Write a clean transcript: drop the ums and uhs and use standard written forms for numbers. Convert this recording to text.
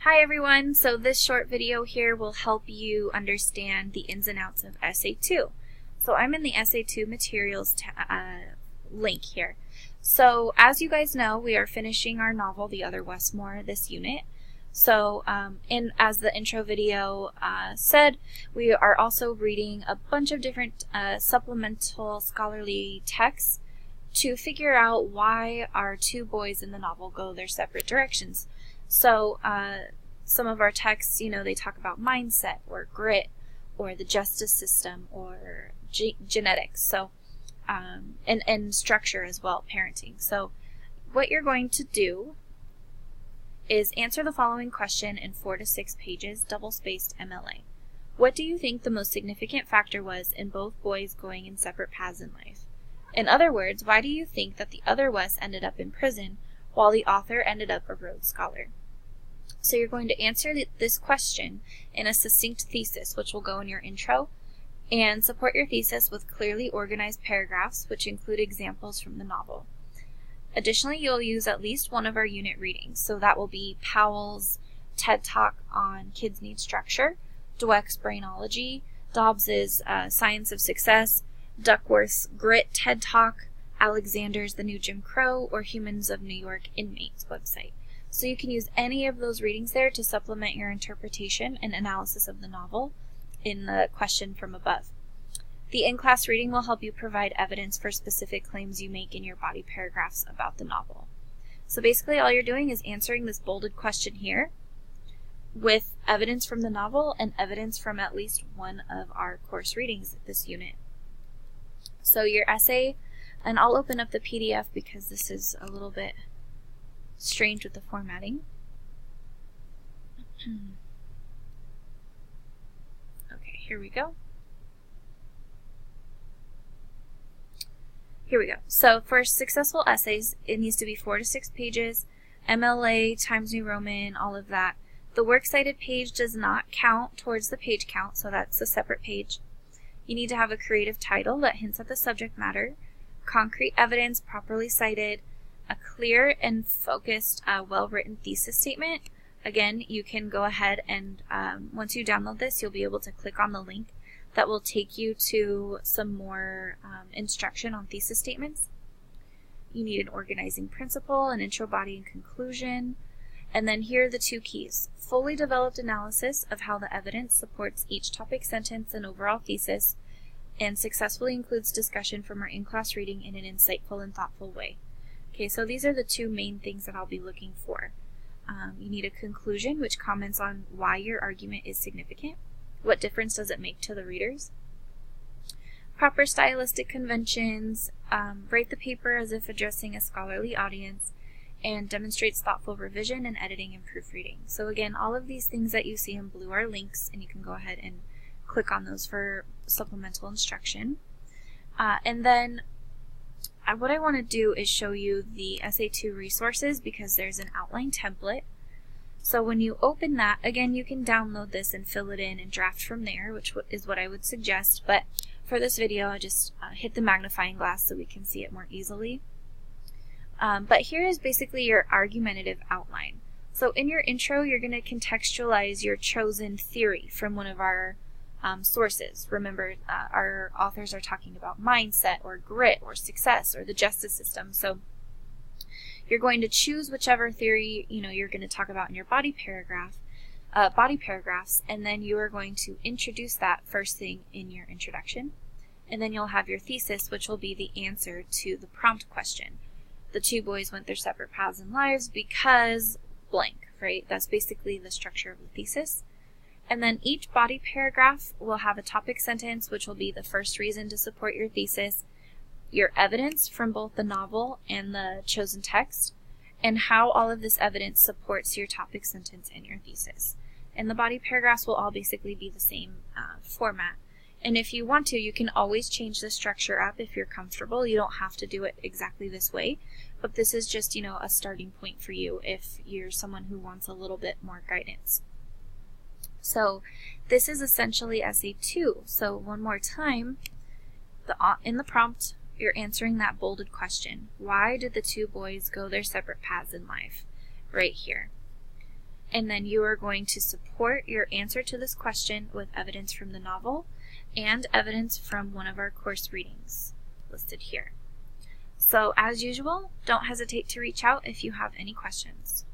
Hi everyone, so this short video here will help you understand the ins and outs of SA2. So I'm in the SA2 materials link here. So as you guys know, we are finishing our novel, The Other Westmore, this unit. So as the intro video said, we are also reading a bunch of different supplemental scholarly texts to figure out why our two boys in the novel go their separate directions. So some of our texts, they talk about mindset or grit or the justice system or genetics, so and structure as well, parenting. So what you're going to do is answer the following question in 4 to 6 pages, double-spaced MLA. What do you think the most significant factor was in both boys going in separate paths in life? In other words, why do you think that the other Wes ended up in prison while the author ended up a Rhodes Scholar? So you're going to answer this question in a succinct thesis, which will go in your intro, and support your thesis with clearly organized paragraphs, which include examples from the novel. Additionally, you'll use at least one of our unit readings, so that will be Powell's TED Talk on Kids Need Structure, Dweck's Brainology, Dobbs's Science of Success, Duckworth's Grit TED Talk, Alexander's The New Jim Crow, or Humans of New York Inmates website. So you can use any of those readings there to supplement your interpretation and analysis of the novel in the question from above. The in-class reading will help you provide evidence for specific claims you make in your body paragraphs about the novel. So basically all you're doing is answering this bolded question here with evidence from the novel and evidence from at least one of our course readings at this unit. So your essay, and I'll open up the PDF because this is a little bit strange with the formatting. Okay, here we go. Here we go. So for successful essays, it needs to be 4 to 6 pages, MLA, Times New Roman, all of that. The works cited page does not count towards the page count, so that's a separate page. You need to have a creative title that hints at the subject matter, concrete evidence properly cited, a clear and focused, well-written thesis statement. Again, you can go ahead and once you download this, you'll be able to click on the link that will take you to some more instruction on thesis statements. You need an organizing principle, an intro, body, and conclusion. And then here are the 2 keys. Fully developed analysis of how the evidence supports each topic sentence and overall thesis, and successfully includes discussion from our in-class reading in an insightful and thoughtful way. Okay, so these are the 2 main things that I'll be looking for. You need a conclusion, which comments on why your argument is significant. What difference does it make to the readers? Proper stylistic conventions, write the paper as if addressing a scholarly audience, and demonstrates thoughtful revision and editing and proofreading. So again, all of these things that you see in blue are links, and you can go ahead and click on those for supplemental instruction. And then what I want to do is show you the SA2 resources because there's an outline template. So when you open that, again, you can download this and fill it in and draft from there, which is what I would suggest. But for this video, I just hit the magnifying glass so we can see it more easily. But here is basically your argumentative outline. So in your intro, you're going to contextualize your chosen theory from one of our sources. Remember, our authors are talking about mindset or grit or success or the justice system. So you're going to choose whichever theory you're going to talk about in your body paragraphs, and then you are going to introduce that first thing in your introduction, and then you'll have your thesis, which will be the answer to the prompt question. The 2 boys went their separate paths in lives because blank, right? That's basically the structure of the thesis. And then each body paragraph will have a topic sentence, which will be the first reason to support your thesis, your evidence from both the novel and the chosen text, and how all of this evidence supports your topic sentence and your thesis. And the body paragraphs will all basically be the same format. And if you want to, you can always change the structure up if you're comfortable. You don't have to do it exactly this way, but this is just, a starting point for you if you're someone who wants a little bit more guidance. So this is essentially SA2. So one more time, in the prompt, you're answering that bolded question. Why did the 2 boys go their separate paths in life? Right here. and then you are going to support your answer to this question with evidence from the novel and evidence from one of our course readings listed here. So as usual, don't hesitate to reach out if you have any questions.